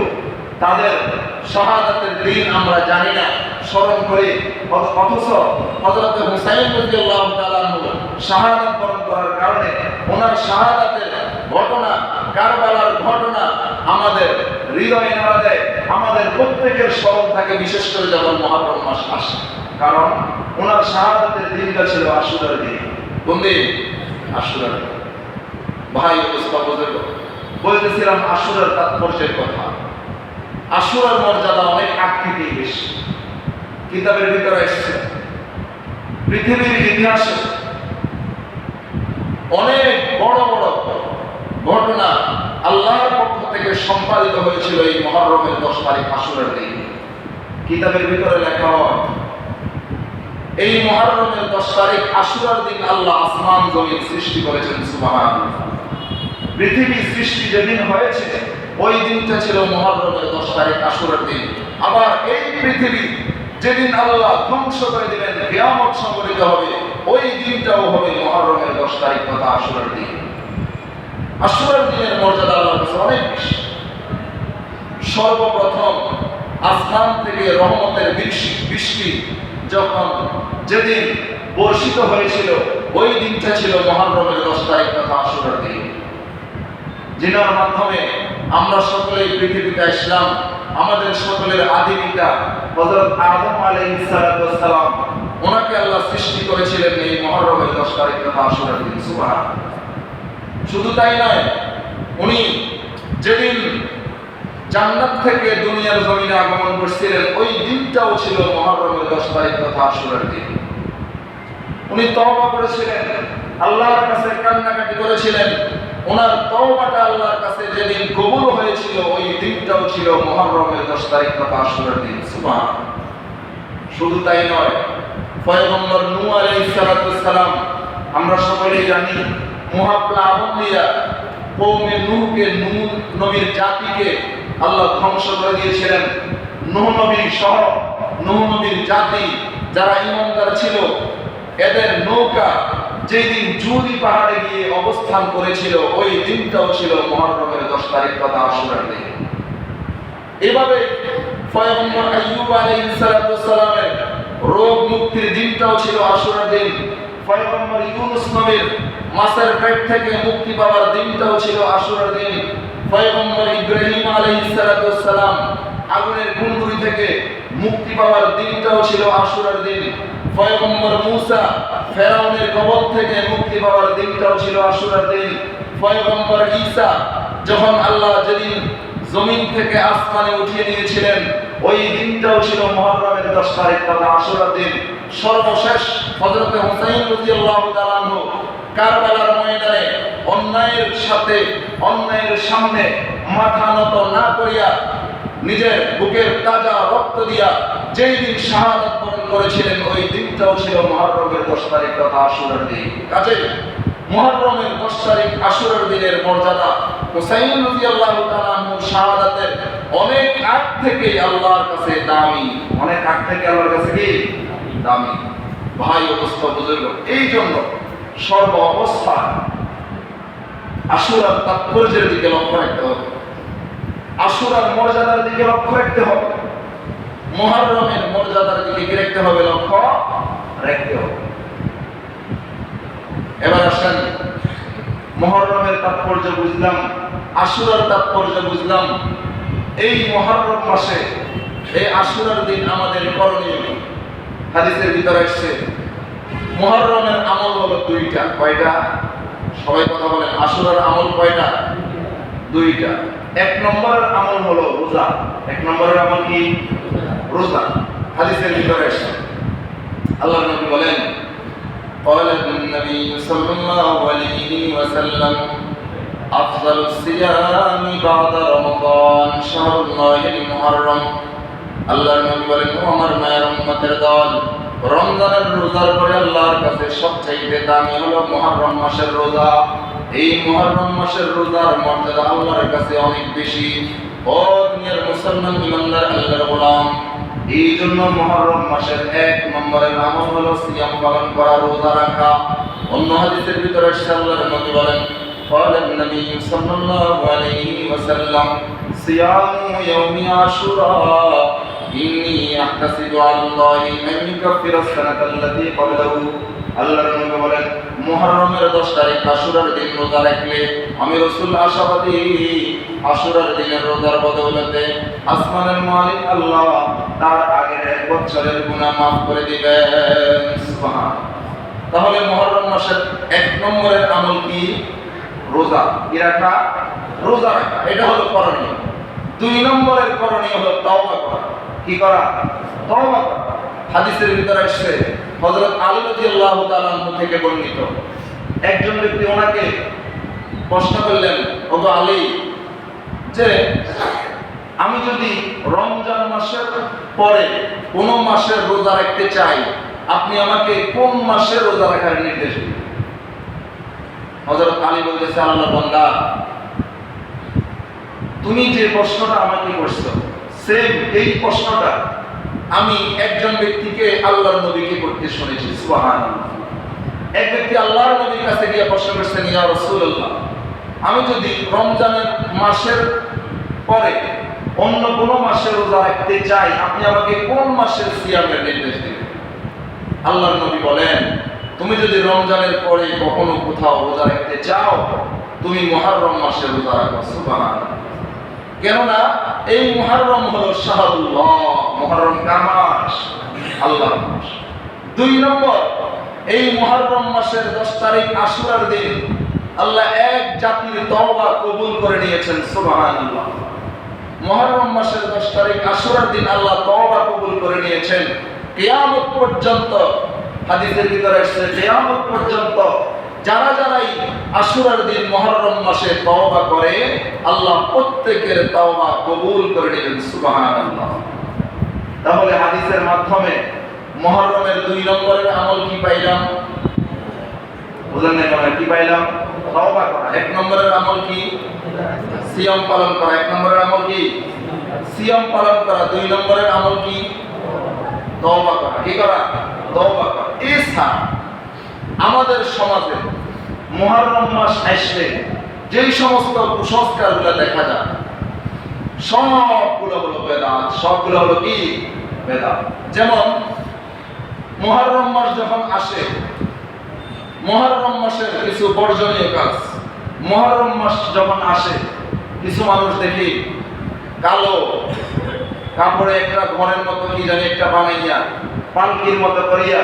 তাদের শাহাদাতের দিন আমরা জানি না, স্মরণ করি। অথচ হযরত হুসাইন রাদিয়াল্লাহু তাআলা আনহু শাহাদাত বরণ করার কারণে ওনার শাহাদাতের ঘটনা, কারবালার ঘটনা আমাদের হৃদয়ে নাড়া দেয়, আমাদের প্রত্যেকের স্মরণ থাকে, বিশেষ করে যখন মুহররম মাস আসে। কারণ ওনার শাহাদাতের দিনটা ছিল আশুরার দিন। কোন দিন? আশুরার দিন। ভাই অবস্থা বুঝে বলতেছিলাম আশুরার তাৎপর্যের কথা। আশুরার মর্যাদা অনেক আগ থেকেই বেশি। কিতাবের ভিতরে এসেছে পৃথিবীর ইতিহাসে অনেক বড় বড় ঘটনা আল্লাহর পক্ষ থেকে সম্পাদিত হয়েছিল এই মুহররমের 10 তারিখ আশুরার দিন। কিতাবের ভিতরে লেখা হয় এই মুহররমের 10 তারিখ আশুরার দিন আল্লাহ আসমান জমিন সৃষ্টি করেছেন। সুবহানাল্লাহ। পৃথিবী সৃষ্টি যেদিন হয়েছে ওই দিনটা ছিল মুহররমের 10 তারিখ আশুরার দিন। আবার এই পৃথিবী যেদিন আল্লাহ ধ্বংস করে দিবেন, কিয়ামত সংঘটিত হবে, ওই দিনটাও হবে মুহররমের 10 তারিখ তথা আশুরার দিন। আশুরার দিনের মর্যাদা আল্লাহর কাছে অনেক বেশি। সর্বপ্রথম আসমান থেকে রহমতের বৃষ্টি যখন যেদিন বর্ষিত হয়েছিল ওই দিনটা ছিল মুহররমের 10 তারিখ তথা আশুরার দিন, যিনার মাধ্যমে আমরা সকলেই পৃথিবীতে আসলাম। আমাদের সকলের আদি পিতা হযরত আদম আলাইহিস সালাম, ওনাকে আল্লাহ সৃষ্টি করেছিলেন এই মুহররমের 10 তারিখ তথা আশুরার দিন। সুবহানাল্লাহ। শুধু তাই নয়, উনি যেদিন জান্নাত থেকে দুনিয়ার জমিনে আগমন করছিলেন ওই দিনটাও ছিল মুহররমের 10 তারিখ তথা আশুরার দিন। উনি তওবা করেছিলেন, আল্লাহর কাছে কান্নাকাটি করেছিলেন। ওনার তওবাটা আল্লাহর কাছে যেদিন কবুল হয়েছিল ওই দিনটাও ছিল মুহররমের 10 তারিখ তথা আশুরার দিন। সুবহানাল্লাহ। শুধু তাই নয়, পয়গম্বর নূহ আলাইহিস সালাম, আমরা সকলেই জানি মুহাপ্লাবন দিয়া কওমে নূহকে, নূহ নবীর জাতিকে আল্লাহ ধ্বংস করে দিয়েছিলেন। নূহ নবী সহ নূহ নবীর জাতি যারা ঈমানদার ছিল, এদের নৌকা যেদিন জুদি পাহাড়ে গিয়ে অবস্থান করেছিল ওই দিনটাও ছিল মুহররমের 10 তারিখ তথা আশুরার দিন। এভাবে পয়গম্বর আইয়ুব আলাইহিস সালামের রোগ মুক্তির দিনটাও ছিল আশুরার দিন। পয়গম্বর ইউনূস নবীর মাছের পেট থেকে মুক্তি পাওয়ার দিনটাও ছিল আশুরার দিন। পয়গম্বর ইব্রাহিম আলাইহিস সালাম আগুনের কুণ্ডুরি থেকে মুক্তি পাওয়ার দিনটাও ছিল আশুরার দিন। পয়গম্বর মূসা ফেরাউনের কবল থেকে মুক্তি পাওয়ার দিনটাও ছিল আশুরার দিন। পয়গম্বর ঈসা যখন আল্লাহ যেদিন জমিন থেকে আসমানে উঠিয়ে নিয়েছিলেন ওই দিনটাও ছিল মুহররমের 10 তারিখ তথা আশুরার দিন। সর্বশেষ হযরত হুসাইন রাদিয়াল্লাহু তাআলা আনহু কারবালার ময়দানে অন্যায়ের সামনে মাথা নত না করিয়া নিজের বুকের তাজা রক্ত দিয়া যেই দিন শাহাদাত বরণ করেছিলেন ওই দিনটাও ছিল মুহররমের 10 তারিখ তথা আশুরার দিন। কাজেই মুহররমের 10 তারিখ আশুরার দিনের মর্যাদা হুসাইন রাদিয়াল্লাহু তাআলা আনহুর শাহাদাতের অনেক আগ থেকে আল্লাহর কাছে দামি, অনেক আগ থেকে আল্লাহর কাছে কি দামি। ভাই ও দোস্ত বুজুর্গ, এই জন্য সর্ব অবস্থায় আশুরার তাৎপর্যের দিকে লক্ষ্য রাখতে হবে, আশুরার মর্যাদার দিকে লক্ষ্য রাখতে হবে, মুহররমের মর্যাদার দিকে কি রাখতে হবে? লক্ষ্য রাখতে হবে। এবার আসেন, মুহররমের তাৎপর্য বুঝলাম, আশুরার তাৎপর্য বুঝলাম। এই মুহররম মাসে এই আশুরার দিন আমাদের করণীয় হাদিসের ভিতরে আসছে মুহররমের আমল হলো দুইটা। কয়টা? সবাই কথা বলেন। আশুরার আমল কয়টা? দুইটা। এক নম্বরের আমল হলো রোজা। এক নম্বরের আমল কি? রোজা। হাদিসের ভিতরে আসছে আল্লাহর নবী বলেন قال النبي صلى الله عليه وسلم أفضل الصيام بعد رمضان شهر الله المحرم। আল্লাহর নবী বলেন, ও আমার মায়ের উম্মতের দল, রমজানের রোজার পরে আল্লাহর কাছে সবচেয়ে দামি হলো মুহররম মাসের রোজা। এই মুহররম মাসের রোজার মর্যাদা আল্লাহর কাছে অনেক বেশি। ও দুনিয়ার মুসলমান ইমানদার আল্লাহর গোলাম, এই জন্য মুহররম মাসের 1 নম্বরের আমল হলো সিয়াম পালন করা, রোজা রাখা। অন্য হাদিসের ভিতরে আল্লাহর নবী বলেন قال النبي صلى الله عليه وسلم صيام يوم عاشوراء إني أحتسب على الله أن يكفر السنة التي قبله। আল্লাহর নবী বলেন, মুহররমের 10 তারিখ আশুরার দিন রোজা রাখলে আমি রাসূল আশাবাদী আশুরার দিনের রোজার বদৌলতে আসমানের মালিক আল্লাহ তার আগের 1 বছরের গুনাহ মাফ করে দিবেন। সুবহান। তাহলে মুহররম মাসের 1 নম্বরের আমল কি? রোজা। কি রাখা? রোজা রাখা। এটা হলো করণীয়। 2 নম্বরের করণীয় হলো তওবা করা। কি করা? তওবা করা। হাদিসের ভিতরে আসছে হযরত আলী রাদিয়াল্লাহু তাআলা আনহু থেকে বর্ণিত, একজন ব্যক্তি ওনাকে প্রশ্ন করলেন, ওগো আলী, যে আমি যদি রমজান মাসের পরে কোন মাসের রোজা রাখতে চাই, আপনি আমাকে কোন মাসের রোজা রাখার নির্দেশ দিন? হযরত আলী বলতেছে, আল্লাহর বান্দা, তুমি যে প্রশ্নটা আমাকে করছো সেম এই প্রশ্নটা আমি একজন ব্যক্তিকে আল্লাহর নবীকে করতে শুনেছি। সুবহানাল্লাহ। এক ব্যক্তি আল্লাহর নবীর কাছে গিয়ে প্রশ্ন করছেন, ইয়া রাসূলুল্লাহ, আমি যদি রমজানের মাসের পরে অন্য কোন মাসে রোজা রাখতে চাই, আপনি আমাকে কোন মাসের সিয়ামের নির্দেশ দিবেন? আল্লাহর নবী বলেন, তুমি যদি রমজানের পরে কখনো কোথাও রোজা রাখতে চাও, তুমি মুহররম মাসে রোজা রাখো। সুবহানাল্লাহ। কেননা এই মুহররম হলো শাহরুল্লাহ, মুহররম কার মাস? আল্লাহর মাস। 2 নম্বর, এই মুহররম মাসের 10 তারিখ আশুরার দিন আল্লাহ এক জাতির তওবা কবুল করে নিয়েছেন। সুবহানাল্লাহ। মুহররম মাসের 10 তারিখ আশুরার দিন আল্লাহ তওবা কবুল করে নিয়েছেন। কিয়ামত পর্যন্ত হাদিসের ভিতরে আসছে কিয়ামত পর্যন্ত যারা যারাই আশুরার দিন মুহররম মাসে তওবা করে আল্লাহ প্রত্যেকের তওবা কবুল করে নেবেন। সুবহানাল্লাহ। তাহলে হাদিসের মাধ্যমে মুহররমের 2 নম্বরের আমল কি পাইলাম? বুঝলেন না? মানে কি পাইলাম? তওবা করা। 1 নম্বরের আমল কি? সিয়াম পালন করা। 1 নম্বরের আমল কি? সিয়াম পালন করা। 2 নম্বরের আমল কি? তওবা করা। কি করা? তওবা করা। এছাড়া আমাদের সমাজে মুহররম মাস আসলে যেই সমস্ত কুসংস্কারগুলো দেখা যায় সবগুলো হলো বেদাত। সবগুলো হলো কি? বেদাত। যেমন মুহররম মাস যখন আসে, মুহররম মাসের কিছু বর্জনীয় কাজ। মুহররম মাস যখন আসে কিছু মানুষ দেখি কালো কাপড়ে একটা ঘরের মতো কি জানি একটা বানাইয়া পালকির মতো করিয়া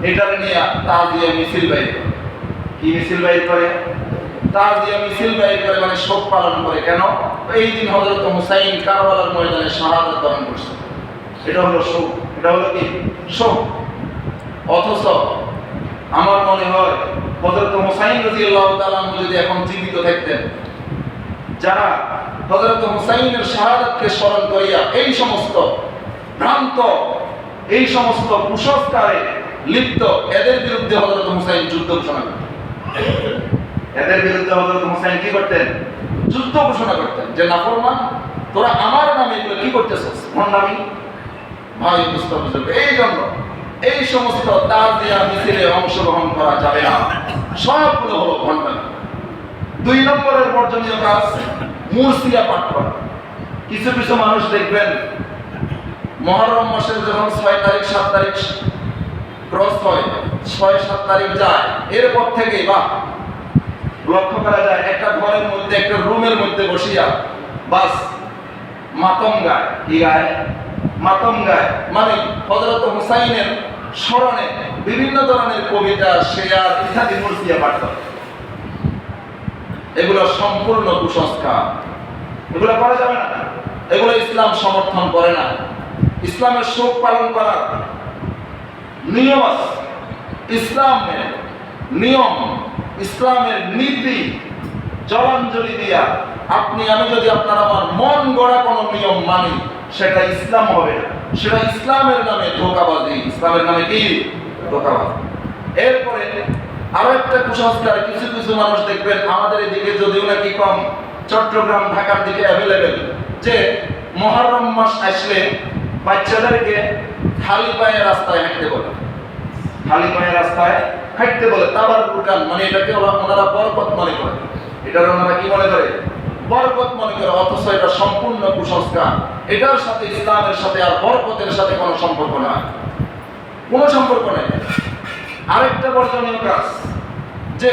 এটার নিয়ে তাজিয়া মিছিল বাইর করে। কি মিছিল বাইর করে? তাজিয়া মিছিল বাইর করে, মানে শোক পালন করে। কেন? এই দিন হযরত হুসাইন কারবালার ময়দানে শাহাদাত বরণ করছে। এটা হলো শোক। এটা হলো কি? শোক। অথচ আমার মনে হয় হযরত হুসাইন রাদিয়াল্লাহু তাআলা আনহু যদি এখন জীবিত থাকতেন, যারা হযরত হুসাইনের শাহাদাতকে স্মরণ করিয়া এই সমস্ত ভ্রান্ত এই সমস্ত কুসংস্কারে লিপ্ত এদের বিরুদ্ধে হযরত হুসাইন যুদ্ধ ঘোষণা করতেন। এদের বিরুদ্ধে হযরত হুসাইন কি করতেন? যুদ্ধ ঘোষণা করতেন যে নাফরমান, তোরা আমার নামে এগুলো কি করতেছিস? ভণ্ডামি। ভাই মুস্তাফা, এই জন্য এই সমস্ত তাজিয়া মিছিলে অংশগ্রহণ করা যাবে না, সবগুলো হলো ভণ্ডামি। 2 নম্বরের বর্জনীয় কাজ মুরসিয়া পাঠ করা। কিছু কিছু মানুষ দেখবেন মুহররম মাসের যখন 6 তারিখ 7 তারিখ ক্রস হয়, 6-7 তারিখ যায়, এরপর থেকেই লক্ষ্য করা যায় একটা ঘরের মধ্যে, একটা রুমের মধ্যে বসিয়া বাস মাতম গায়। কি গায়? মাতম গায়। মানে হযরত হুসাইনের স্মরণে বিভিন্ন ধরনের কবিতা, শেয়ার ইত্যাদি মুরসিয়া পাঠ করে। এগুলো সম্পূর্ণ কুসংস্কার, এগুলো করা যাবে না, এগুলো ইসলাম সমর্থন করে না। ইসলামের শোক পালন করার নিয়ম আছে, ইসলামের নিয়ম, ইসলামের নীতি জলাঞ্জলি দিয়া আপনি আমি যদি আপনার আমার মন গড়া কোনো নিয়ম মানি, সেটা ইসলাম হবে না, সেটা ইসলামের নামে ধোঁকাবাজি। ইসলামের নামে কি? ধোঁকাবাজি। এরপরে আরো একটা কুসংস্কার, কিছু কিছু মানুষ দেখবেন আমাদের এদিকে যদিও নাকি কম, চট্টগ্রাম ঢাকার দিকে অ্যাভেলেবেল, যে মুহররম মাস আসলে বাচ্চাদেরকে খালি পায়ে রাস্তায় হাঁটতে বলে। খালি পায়ে রাস্তায় হাঁটতে বলে তাবাররুকান, মানে এটাকে ওনারা বরকত মনে করে। এটার ওনারা কি মনে করে? বরকত মনে করে। অথচ এটা সম্পূর্ণ কুসংস্কার। এটার সাথে ইসলামের সাথে আর বরকতের সাথে কোনো সম্পর্ক নাই, কোনো সম্পর্ক নেই। আরেকটা বর্জনীয় কাজ, যে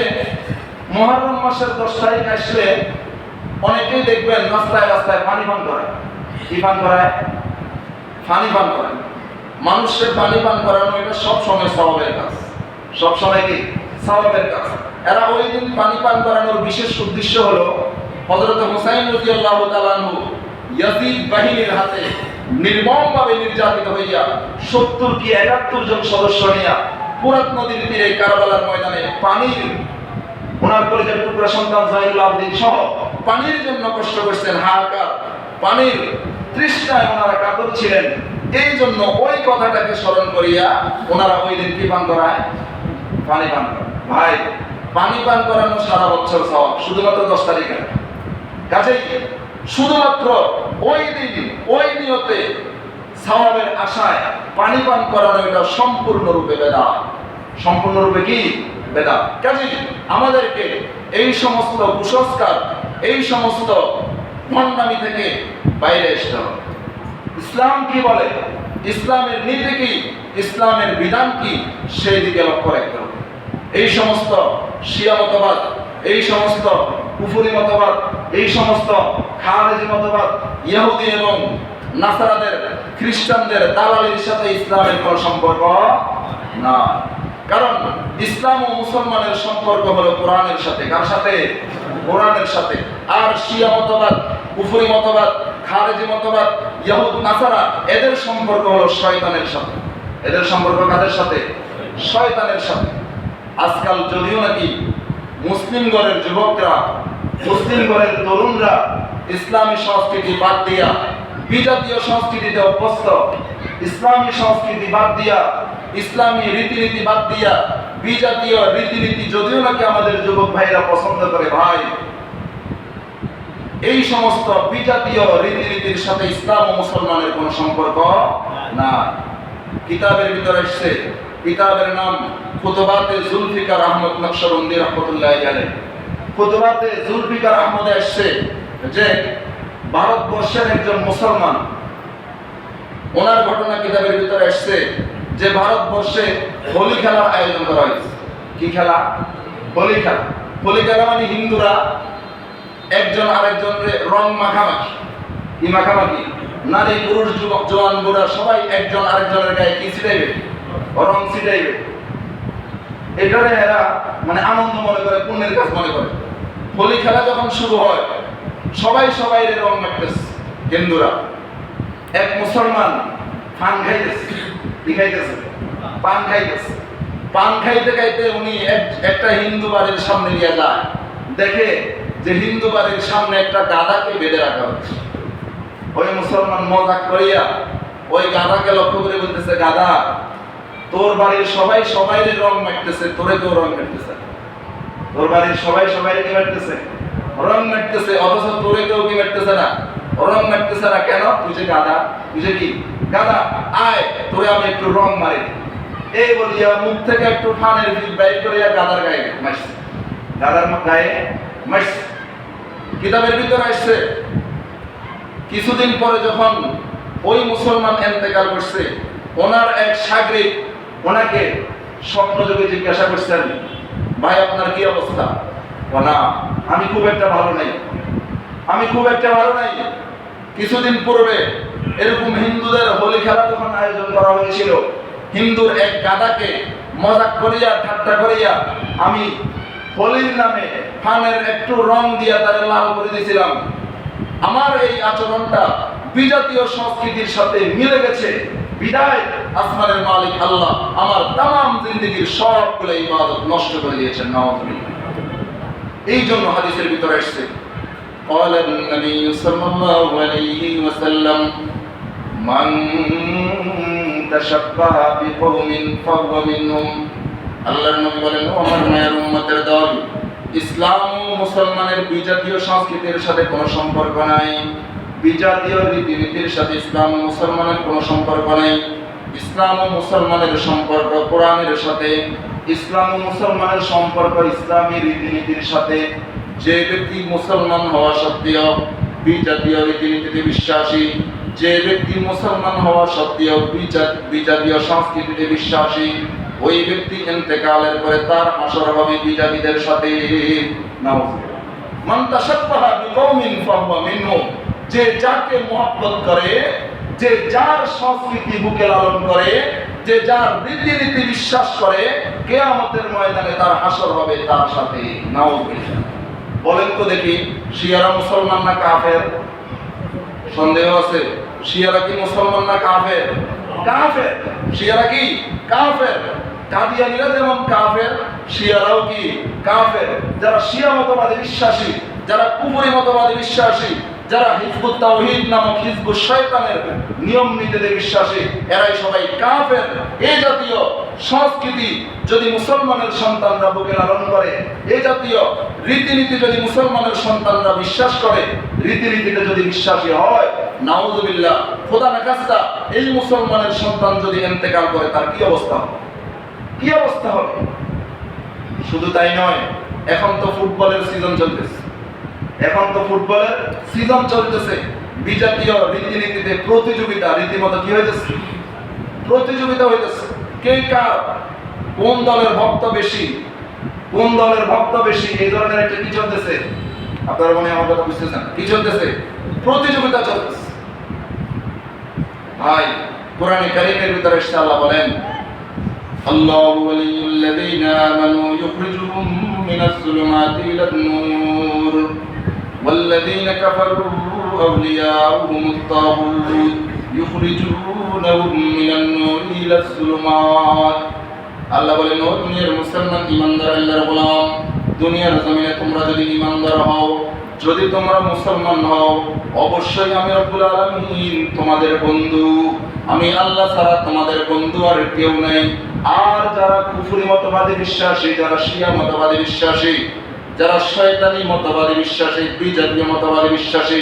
মুহররম মাসের 10 তারিখ আসলে অনেকেই দেখবেন রাস্তায় রাস্তায় পানি পান করে। কি পান করায়? পানি পান করে। মানুষের পানি পান করানো এটা সব সময় সওয়াবের কাজ, সব সময় কি সওয়াবের কাজ। এরা ওই দিন পানি পান করানোর বিশেষ উদ্দেশ্য হলো হযরত হুসাইন রাদিয়াল্লাহু তাআলা আনহু ইয়াজিদ বাহিনীর হাতে নির্মমভাবে নির্যাতিত হইয়া 70 কি 71 জন সদস্য নিয়ে ফুরাত নদীর তীরে কারবালার ময়দানে পানির, ওনার কলেজের টুকরা সন্তান জাইনুল আবদিন সহ পানির জন্য কষ্ট করছেন, হাহাকার, পানির তৃষ্ণায় ওনারা কাতর ছিলেন। এই জন্য ওই কথাটাকে স্মরণ করিয়া ওনারা ওই দিন কি পান করায়? পানি পান করে। ভাই, পানি পান করানো সারা বছর সওয়াব, শুধুমাত্র 10 তারিখে। কাজেই শুধুমাত্র ওই দিন ওই নিয়তে সওয়াবের আশায় পানি পান করানো এটা সম্পূর্ণরূপে বেদাত, সম্পূর্ণরূপে কি? বেদাত। কাজেই আমাদেরকে এই সমস্ত কুসংস্কার, এই সমস্ত ভণ্ডামি থেকে বাইরে আসতে হবে। ইসলাম কি বলে, ইসলামের নীতি কি, ইসলামের বিধান কি, সেই দিকে লক্ষ্য রাখতে হবে। এই সমস্ত শিয়া মতবাদ, এই সমস্ত কুফরি মতবাদ, এই সমস্ত খারেজি মতবাদ, ইহুদি এবং নাসারাদের, খ্রিস্টানদের দালালির সাথে ইসলামের কোনো সম্পর্ক না। কারণ ইসলাম ও মুসলমানের সম্পর্ক হলো কোরআনের সাথে। কার সাথে? কোরআনের সাথে। আর শিয়া মতবাদ, কুফরি মতবাদ, খারেজি মতবাদ, ইহুদ নাসারা, এদের সম্পর্ক হলো শয়তানের সাথে। এদের সম্পর্ক কাদের সাথে? শয়তানের সাথে। আজকাল যদিও নাকি মুসলিম ঘরের যুবকরা, মুসলিম ঘরের তরুণরা ইসলামী সংস্কৃতি বাদ দিয়া বিজাতীয় সংস্কৃতিতে অভ্যস্ত, ইসলামী সংস্কৃতি বাদ দিয়া, ইসলামী রীতিনীতি বাদ দিয়া বিজাতীয় রীতিনীতি যদিও নাকি আমাদের যুবক ভাইরা পছন্দ করে, ভাই এই সমস্ত বিজাতীয় রীতিনীতির সাথে ইসলাম ও মুসলমানের কোনো সম্পর্ক না। কিতাবের ভিতরে এসেছে, কিতাবের নাম ফুতুবাতে জুলফিকার আহমদ নকশবন্দি রাহমাতুল্লাহি আলাইহি। ফুতুবাতে জুলফিকার আহমদে এসেছে যে ভারতবর্ষের একজন মুসলমান, ওনার ঘটনা কিতাবের ভিতরে এসেছে যে ভারতবর্ষে হোলি খেলার আয়োজন করা হয়েছে। কি খেলা? হোলি খেলা। হোলি খেলা মানে হিন্দুরা একজন আরেকজনের রং মাখামাখি। কি মাখামাখি? নারী পুরুষ যুবক জওয়ান বুড়া সবাই একজন আরেকজনের গায়ে কি ছিটাইবে? রং ছিটাইবে। এটারে এরা মানে আনন্দ মনে করে, পুণ্যের কাজ মনে করে। হোলি খেলা যখন শুরু হয় সবাই সবাই রং মাখতেছে। হিন্দুরা, এক মুসলমান পান খাইতেছে, পান খাইতেছে। পান খাইতে খাইতে উনি একটা হিন্দু বাড়ির সামনে নিয়ে যায়, দেখে যে হিন্দু বাড়ির সামনে একটা গাধাকে বেঁধে রাখা হচ্ছে। ওই মুসলমান মজাক করিয়া ওই গাধাকে লক্ষ্য করে বলতেছে, গাধা তোর বাড়ির সবাই সবাইরে রং মারতেছে, তোরে কেউ রং মারতেছে। তোর বাড়ির সবাই সবাইরে কি মারতেছে? রং মারতেছে, অথচ তোরে কেউ কি মারতেছে না, রং মারতেছে না। কেন? তুই যে গাধা, তুই যে কি গাধা, আয় তোরে আমি একটু রং মারি। এই বলিয়া মুখ থেকে একটু ফানের বীজ বাইর করিয়া গাধার গায়ে মারছে, গাধার গায়ে মারছে। কিতাবের ভিতরে আসছে কিছুদিন পরে যখন ওই মুসলমান ইন্তেকাল করছে, ওনার এক শাগরিদ ওনাকে স্বপ্নযোগে জিজ্ঞাসা করছেন, ভাই আপনার কি অবস্থা? না, আমি খুব একটা ভালো নাই, আমি খুব একটা ভালো নাই। কিছুদিন পূর্বে এরকম হিন্দুদের হোলি খেলা যখন আয়োজন করা হয়েছিল, হিন্দুর এক গাধাকে মজাক করিয়া ঠাট্টা করিয়া আমি হোলির নামে ফানের একটু রং দিয়া তারে লাল করে দিয়েছিলাম। আমার এই আচরণটা বিজাতীয় সংস্কৃতির সাথে মিলে গেছে, বিদায় আসমানের মালিক আল্লাহ আমার তামাম জিন্দেগীর সবগুলো ইবাদত নষ্ট করে দিয়েছেন। নাউযুবিল্লাহ। এই জন্য হাদিসের ভিতরে আসছে قال النبي صلى الله عليه وسلم من تشبه بقوم فهو منهم। আল্লাহর নবী বলেন, ও আমার মায়ের উম্মতের দল, ইসলাম ও মুসলমানের বিজাতীয় সংস্কৃতির সাথে কোনো সম্পর্ক নাই, বিজাতীয় রীতিনীতির সাথে ইসলাম ও মুসলমানের কোনো সম্পর্ক নেই। ইসলাম ও মুসলমানের সম্পর্ক কোরআনের সাথে, ইসলাম ও মুসলমানের সম্পর্ক ইসলামী রীতিনীতির সাথে। যে ব্যক্তি মুসলমান হওয়া সত্ত্বেও বিজাতীয় রীতিনীতিতে বিশ্বাসী, যে ব্যক্তি মুসলমান হওয়া সত্ত্বেও বিজাতীয় সংস্কৃতিতে বিশ্বাসী, ওই ব্যক্তি ইন্তেকালের পরে তার হাসর হবে বিজাতীদের সাথে। নাউযুবিল্লাহ। মান তাশাব্বাহা বিকওমিন ফাহুয়া মিনহুম। যে যাকে মহব্বত করে, যে যার সংস্কৃতি বুকে লালন করে, যে যার রীতিনীতি বিশ্বাস করে, কিয়ামতের ময়দানে তার হাসর হবে তার সাথে। নাউযুবিল্লাহ। বলেন তো দেখি, শিয়ারা মুসলমান না কাফের? সন্দেহ আছে? শিয়ারা কি মুসলমান না কাফের? কাফের। শিয়ারা কি কাফের? কাদিয়ানীরা যেমন কাফের, শিয়ারাও কি কাফের। যারা শিয়া মতবাদে বিশ্বাসী, যারা কুফরি মতবাদে বিশ্বাসী, যারা হিজবুত তাওহীদ নামক হিজবুত শয়তানের নিয়ম নীতিতে বিশ্বাসী, এরাই সবাই কাফের। এই জাতীয় সংস্কৃতি যদি মুসলমানের সন্তানরা বুকে লালন করে, এই জাতীয় রীতিনীতি যদি মুসলমানের সন্তানরা বিশ্বাস করে, রীতিনীতিতে যদি বিশ্বাসী হয়, নাউযুবিল্লাহ, খোদা না খাস্তা, এই মুসলমানের সন্তান যদি ইন্তেকাল করে তার কি অবস্থা হবে? কি অবস্থা হবে? শুধু তাই নয়, এখন তো ফুটবলের সিজন চলতেছে, এখন তো ফুটবলের সিজন চলতেছে। বিজাতীয় রীতিনীতিতে প্রতিযোগিতা রীতিমতো কি হইতেছে? প্রতিযোগিতা হইতেছে। কে কার, কোন দলের ভক্ত বেশি, কোন দলের ভক্ত বেশি, এই ধরনের একটা কি চলতেছে? আপনারা মনে আমার কথা বুঝতেছেন? কি চলতেছে? প্রতিযোগিতা চলতেছে। ভাই, কোরআনে কারীমের ভিতরে আল্লাহ বলেন, আল্লাহু ওয়ালিয়ুল্লাযীনা আমানু ইউখরিজুহুম মিনাজ যুলুমাতি ইলান নূর ওয়াল্লাযীনা কাফারু আউলিয়াউহুমুত তাগুত ইউখরিজুনাহুম মিনান নূরি ইলাজ যুলুমাত। আল্লাহ বলেন, ও দুনিয়ার মুসলমান ঈমানদার আল্লাহর গোলাম, দুনিয়ার জমিনে তোমরা যদি ঈমানদার হও, যদি তোমরা মুসলমান হও, অবশ্যই আমি রব্বুল আলামিন তোমাদের বন্ধু। আমি আল্লাহ ছাড়া তোমাদের বন্ধু আর কেউ নেই। আর যারা কুফরি মতবাদে বিশ্বাসী, যারা শিয়া মতবাদে বিশ্বাসী, যারা শয়তানি মতবাদে বিশ্বাসী, বিজাতীয় মতবাদে বিশ্বাসী,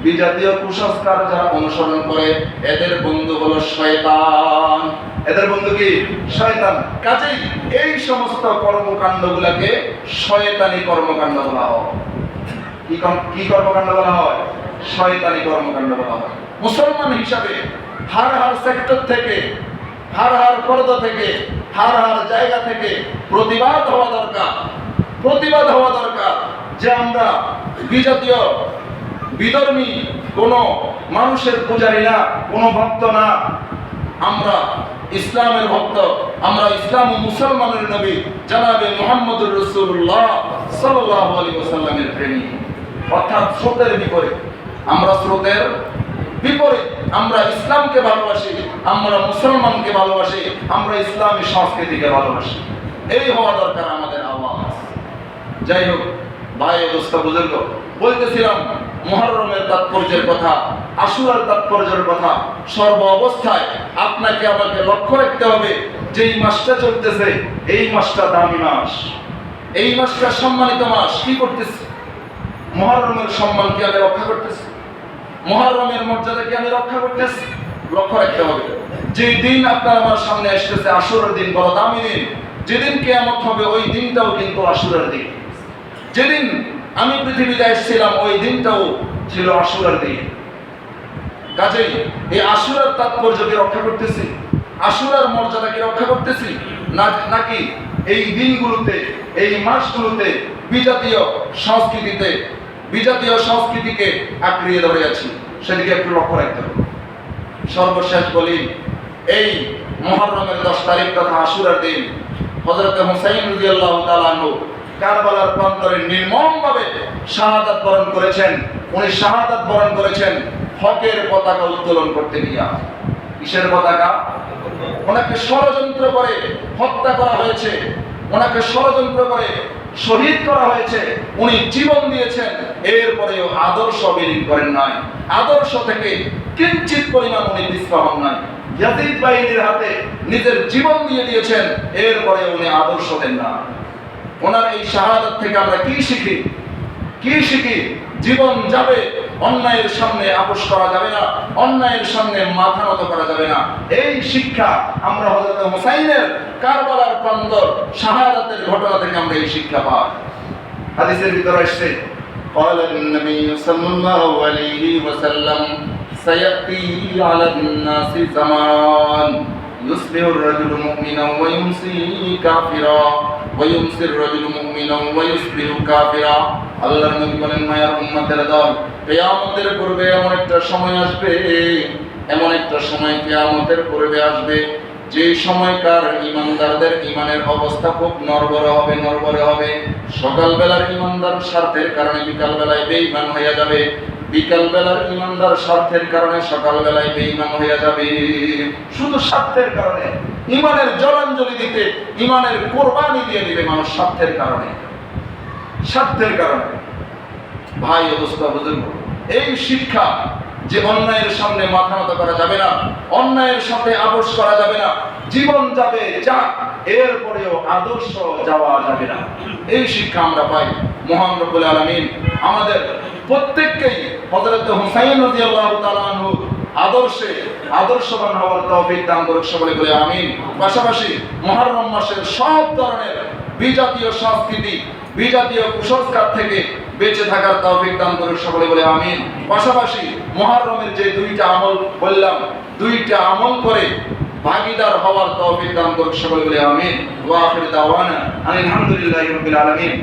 বিজাতীয় কুসংস্কার যারা অনুসরণ করে, এদের বন্ধু হলো শয়তান। এদের বন্ধু কি? শয়তান। কাজেই এই সমস্ত কর্মকাণ্ডগুলোকে শয়তানি কর্মকাণ্ড বলা হয়। কি কর্মকাণ্ড বলা হয়? শয়তানি কর্মকাণ্ড বলা হয়। মুসলমান হিসাবে হার হার সেক্টর থেকে, হার হার পর্দা থেকে, হার হার জায়গা থেকে প্রতিবাদ হওয়া দরকার। প্রতিবাদ হওয়া দরকার যে আমরা বিজাতীয় বিধর্মী কোনো মানুষের পূজারী না, কোনো ভক্ত না, আমরা ইসলামের ভক্ত, আমরা ইসলাম ও মুসলমানের নবী জনাবে মুহাম্মদুর রাসূলুল্লাহ সাল্লাল্লাহু আলাইহি ওয়াসাল্লামের প্রেমী। অর্থাৎ স্রোতের বিপরীত, আমরা স্রোতের বিপরীত। আমরা ইসলামকে ভালোবাসি, আমরা মুসলমানকে ভালোবাসি, আমরা ইসলামী সংস্কৃতিকে ভালোবাসি। এই হওয়া দরকার আমাদের আওয়াজ। যাই হোক ভাই, দোস্ত বুজুর্গ, বলতেছিলাম মুহররমের তাৎপর্যের কথা, আশুরার তাৎপর্যের কথা সর্ব অবস্থায় আপনাকে আমাকে লক্ষ্য রাখতে হবে যে এই মাসটা চলতেছে, এই মাসটা দামি মাস, এই মাসটা সম্মানিত মাস। কি করতেছি? মুহররমের সম্মানকে আমি রক্ষা করতেছি, মুহররমের মর্যাদাকে আমি রক্ষা করতেছি। লক্ষ্য রাখতে হবে যে দিন আপনার আমার সামনে আসতেছে আশুরার দিন, বড় দামি দিন। যেদিন কিয়ামত হবে ওই দিনটাও কিন্তু আশুরার দিন। যেদিন আমি পৃথিবীতে এসেছিলাম ওই দিনটাও ছিল আশুরার দিন। কাজেই এই আশুরার তাৎপর্যকে রক্ষা করতেছি, আশুরার মর্যাদাকে রক্ষা করতেছি নাকি এই দিনগুলোতে, এই মাসগুলোতে বিজাতীয় সংস্কৃতিকে আঁকড়িয়ে ধরে আছি, সেদিকে একটু লক্ষ্য রাখতে হবে। সর্বশেষ বলি, এই মুহররমের 10 তারিখ তথা আশুরার দিন হযরত হুসাইন রাদিয়াল্লাহু তাআলা আনহু কারবালার প্রান্তরে নির্মমভাবে শাহাদাত বরণ করেছেন। উনি শাহাদাত বরণ করেছেন হকের পতাকা উত্তোলন করতে গিয়া। কিসের পতাকা? ওনাকে ষড়যন্ত্র করে হত্যা করা হয়েছে, ওনাকে ষড়যন্ত্র করে শহীদ করা হয়েছে। উনি জীবন দিয়েছেন, এরপরেও আদর্শ বিলীন করেন নাই, আদর্শ থেকে কিঞ্চিত পরিমাণ উনি পিছপা হন নাই। ইয়াজিদ বাহিনীর হাতে নিজের জীবন দিয়ে দিয়েছেন, এরপরে উনি আদর্শ দেন না। ওনার এই শাহাদাত থেকে আমরা কি শিখি? কি শিখি? জীবন যাবে, অন্যায়ের সামনে আপোষ করা যাবে না, অন্যায়ের সামনে মাথা নত করা যাবে না। এই শিক্ষা আমরা হযরত হুসাইনের কারবালার প্রান্তর শাহাদাতের ঘটনা থেকে আমরা এই শিক্ষা পাই। হাদিসের ভিতরে আসছে قال النبي صلى الله عليه وسلم سيأتي على الناس زمان يصبح الرجل مؤمنا ويمسي كافرا ويمسي الرجل مؤمنا ويصبح كافرا। আল্লাহর নবী বলেন, মায়ার উম্মতের দল, কিয়ামতের পূর্বে এমন একটা সময় আসবে, এমন একটা সময় কিয়ামতের পূর্বে আসবে যে সময়কার ঈমানদারদের ঈমানের অবস্থা খুব নড়বড়ে হবে। সকালবেলার ঈমানদার স্বার্থের কারণে বিকালবেলায় বেঈমান হয়ে যাবে, বিকালবেলার ঈমানদার স্বার্থের কারণে সকালবেলায় বেঈমান হয়ে যাবে। শুধু স্বার্থের কারণে ঈমানের জলাঞ্জলি দিতে, ঈমানের কোরবানি দিয়ে দিবে মানুষ স্বার্থের কারণে। ভাই অবস্থা বুঝুন, এই শিক্ষা যে অন্যায়ের সামনে মাথা নত করা যাবে না, অন্যায়ের সাথে আপোষ করা যাবে না, জীবন যাবে যাক, এরপরেও আদর্শ যাওয়া যাবে না, এই শিক্ষা আমরা পাই। মহান রব্বুল আলামিন আমাদের প্রত্যেককেই হযরত হুসাইন রাদিয়াল্লাহু তাআলা আনহু আদর্শবান হওয়ার তৌফিক দান করুক, সকলে বলে আমিন। পাশাপাশি মুহররম মাসের সব ধরনের বিজাতীয় সংস্কৃতি, বিজাতীয় কুসংস্কার থেকে বেঁচে থাকার তৌফিক দান করুক, সকলে বলে আমিন। পাশাপাশি মুহররমের যে 2টা আমল বললাম, 2টা আমল করে ভাগীদার হওয়ার তৌফিক দান করুক, সকলে বলে আমিন। ওয়া আখির দাওয়ানা আলহামদুলিল্লাহি রাব্বিল আলামিন।